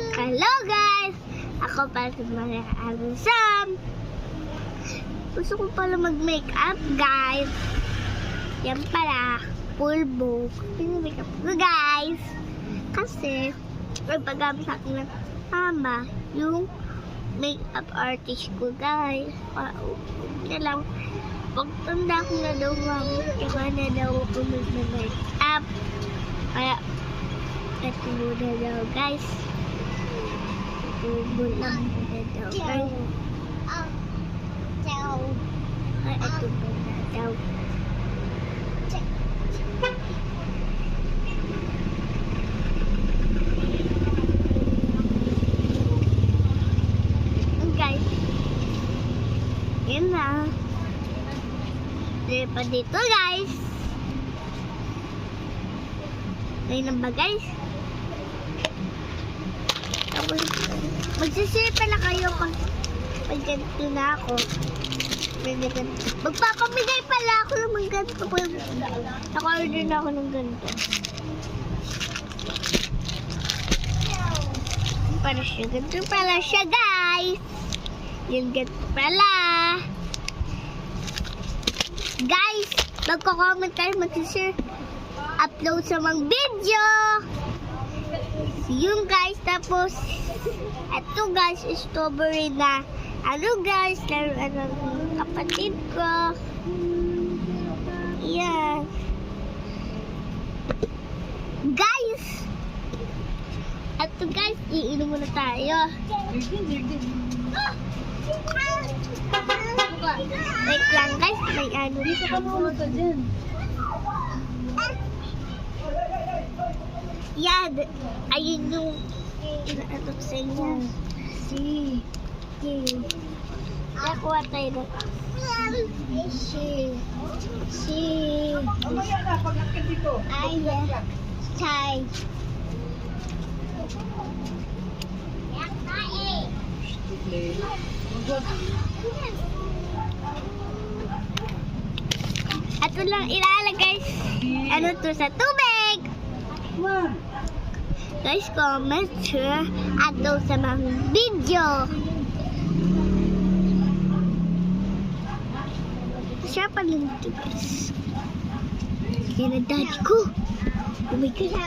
Hello guys! Ako pala si Maria Sam. Gusto ko pala mag-makeup guys. Yan pala, pulbo. Pina-makeup ko guys. Kasi, nagpagamit sa akin ng mama yung makeup artist ko guys. Na lang, pagtanda ko na daw mama, kaya na daw ako mag-makeup. Kaya, ito muna daw guys. Pulbo lang muna daw guys. Ay, ito muna daw. Guys, yun na. Pa dito guys. Ngayon na ba guys? Tapos, magsisiri pala kayo pag ganito na ako. Magpapamigay pala ako ng ganito. Naka-order na ako ng ganito. Para siya. Ganito pala siya guys. Yung ganito pala. Guys, magko-comment kayo, mag-share, upload sa mga video. Yun guys, tapos ito guys, strawberry na ano guys, laruan ng kapatid ko. Yan. Guys, ito guys, iinom muna tayo. Wait lang guys, may ano. Dito ka muna ka dyan. Yan, ayun yung inaano sa inyo. Nakuha tayo na. Chai. Ato lang ilalagay ano to sa tubig. Guys, comment, share, ato sa mga video. Share pa lang ito guys. Yan ang daddy ko. Oh my God.